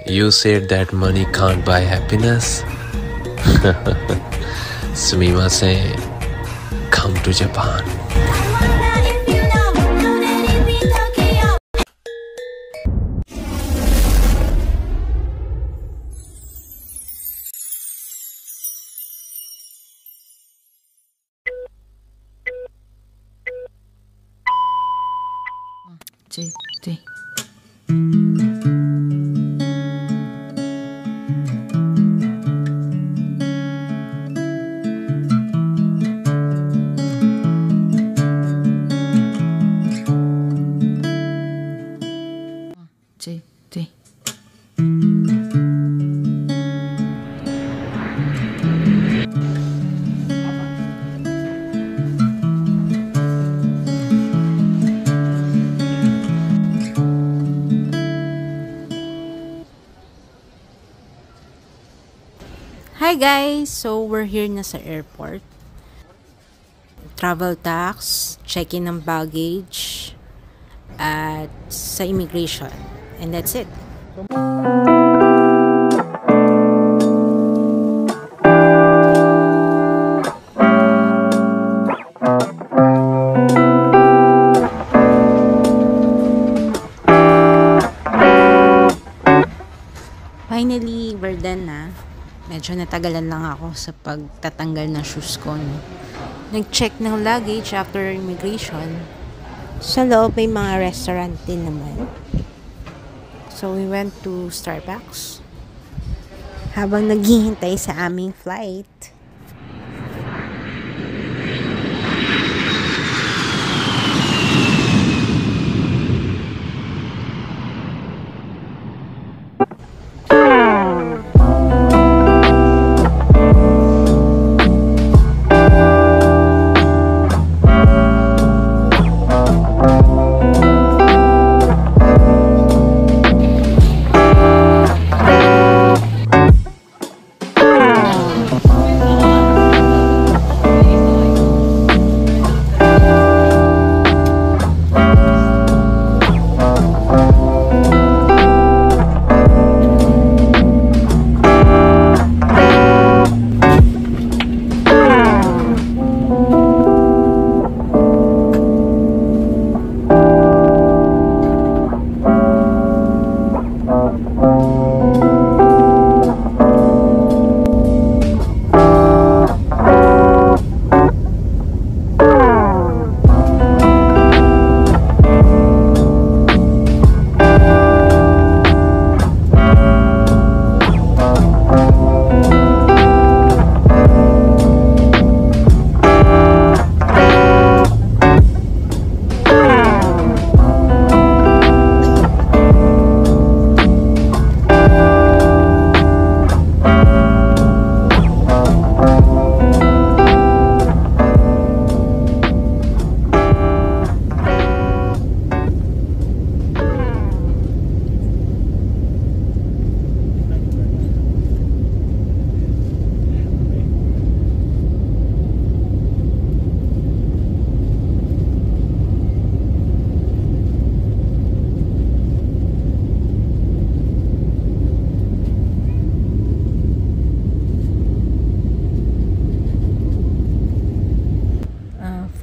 You said that money can't buy happiness. Sumimasen. Come to Japan. Hi guys! So, we're here na sa airport. Travel tax, check-in ng baggage, at sa immigration. And that's it. Finally, we're done na. Medyo natagalan lang ako sa pagtatanggal ng shoes ko. No? Nag-check ng luggage after immigration. Sa loob may mga restaurant din naman. So we went to Starbucks habang naghihintay sa aming flight.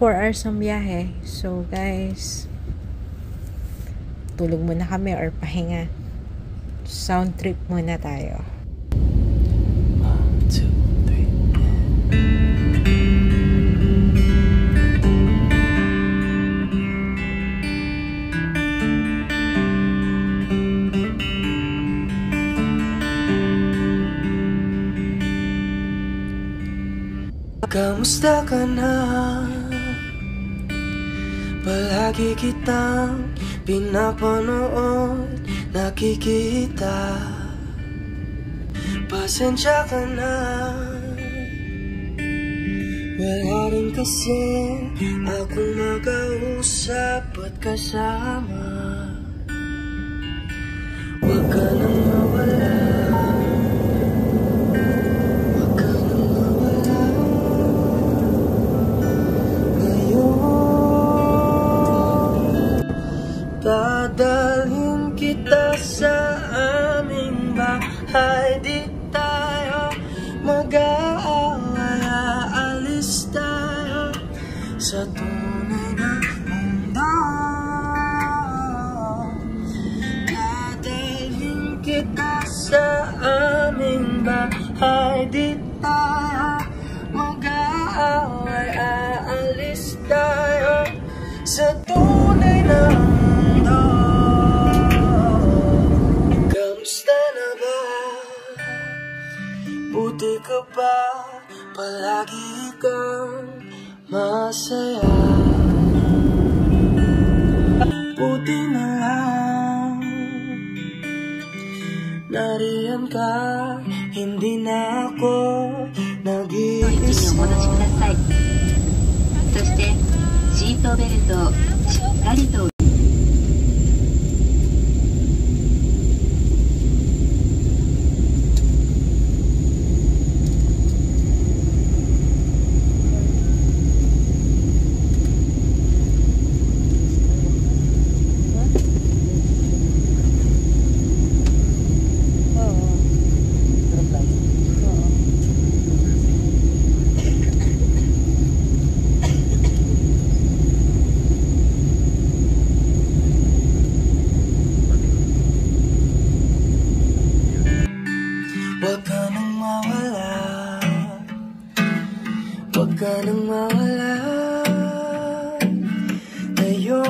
Four hours ang biyahe. So guys, tulog muna kami or pahinga. Sound trip muna tayo. 1, 2, 3. Kamusta ka na? Palagi kitang pinapanood, nakikita. Pasensya ka na, wala rin kasi akong makausap at kasama. Huwag ka nang mawala, huwag ka nang mawala. Ngayon dadalhin kita sa aming ay di tayo mag-aaway. Aalis tayo sa tunay na mundo. Dadalhin kita sa aming bahay. Di tayo mag-aaway. Aalis tayo sa tunay na mundo. Kamusta na ba? Buti ka ba? Palagi kang masaya. Buti na lang nariyan ka, hindi na ako nag-iisa. そしてシートベルトをしっかりと Huwag ka nang mawala, huwag ka nang mawala. Ngayon,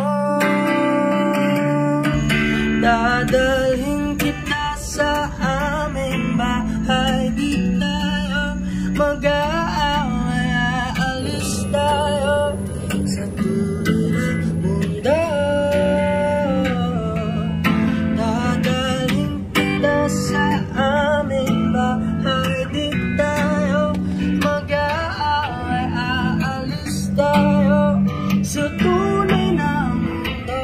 dadalhin kita sa aming bahay. Di tayo mag-aaway. Aalis tayo sa tunay na mundo. Dadalhin kita sa aming bahay. Di tayo mag-aaway. Aalis tayo sa tunay na mundo.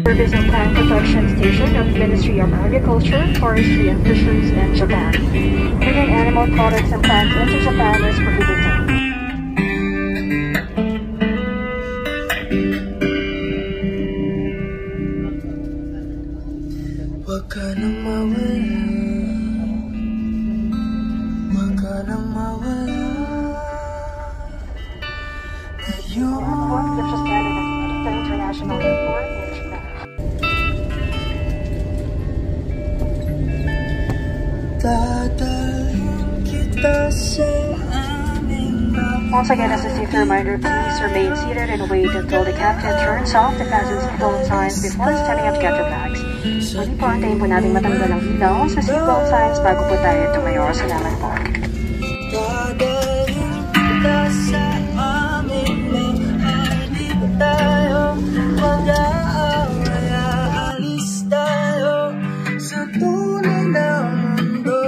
Service and Plant Protection Station of the Ministry of Agriculture, Forestry and Fisheries in Japan. Bringing animal products and plants into Japan is prohibited. Huwag ka nang mawala, huwag ka nang mawala. Ngayon, Which is standing at the International Airport in Japan. dadalhin kita sa aming bahay. Once again, as a safety reminder, please remain seated and wait until the captain turns off the passenger seatbelt signs before standing up to get your bags. Pwede po antayin po natin matanggal ang ilaw sa seatbelt signs bago po tayo tumayo. Salamat po. Dadalhin kita sa aming bahay. Di tayo mag-aaway. Aalis tayo sa tunay na mundo.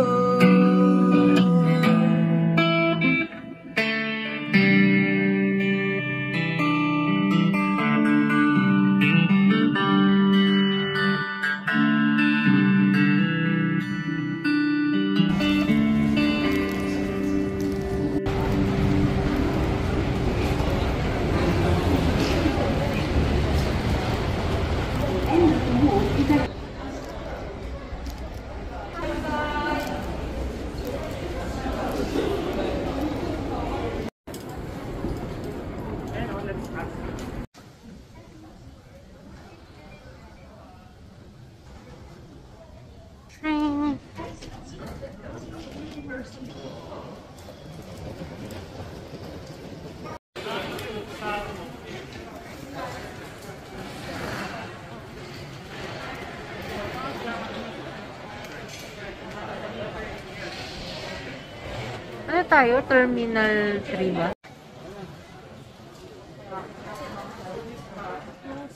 Ano tayo? Terminal 3 ba?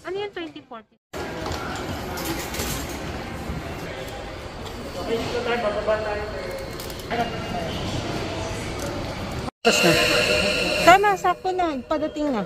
Ano yung 2040? Tapos na. Sana, sakto na. Padating na.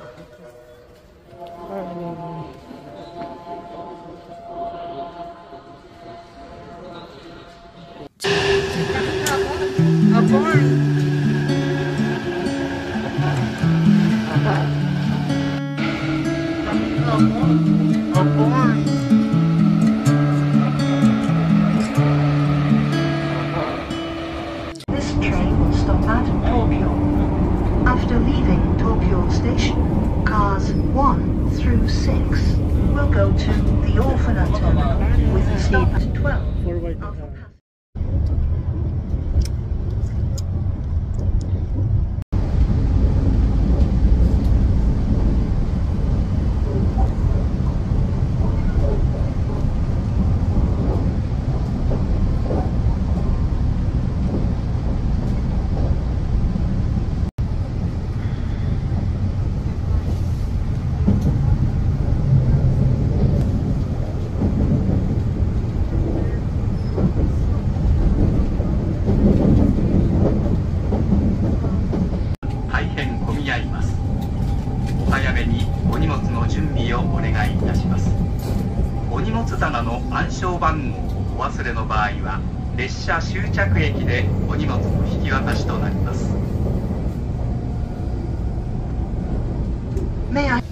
go to the Orphanage terminal with a stop at 12. May I?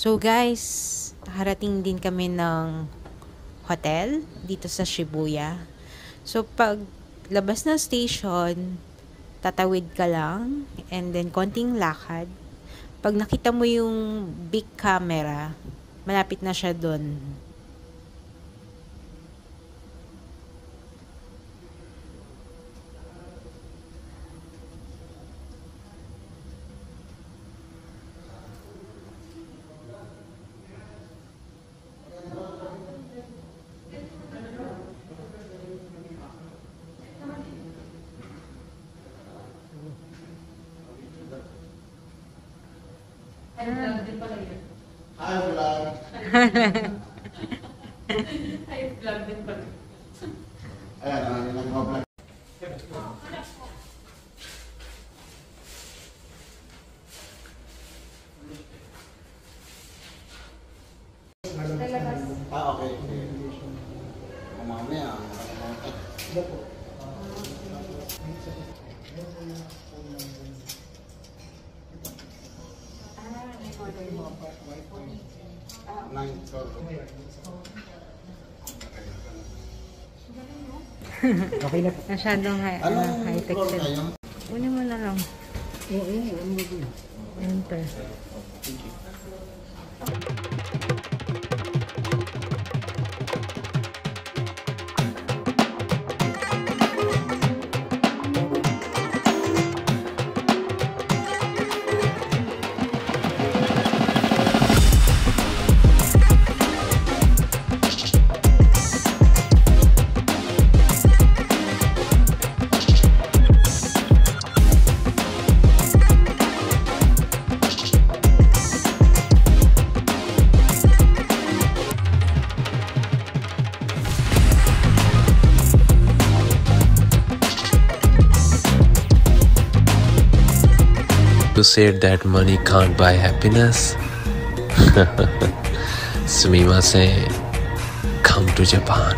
So guys, nakarating din kami ng hotel dito sa Shibuya. So pag labas ng station, tatawid ka lang and then konting lakad. Pag nakita mo yung big camera, malapit na siya doon. Hi, vlog. Hi, vlog din pala. Ayan, nag-vlog. Okay. Mamaya. Okay na. Masyadong high-tech sila. Kunin mo na lang. Enter. Who said that money can't buy happiness? Sumimasen, come to Japan.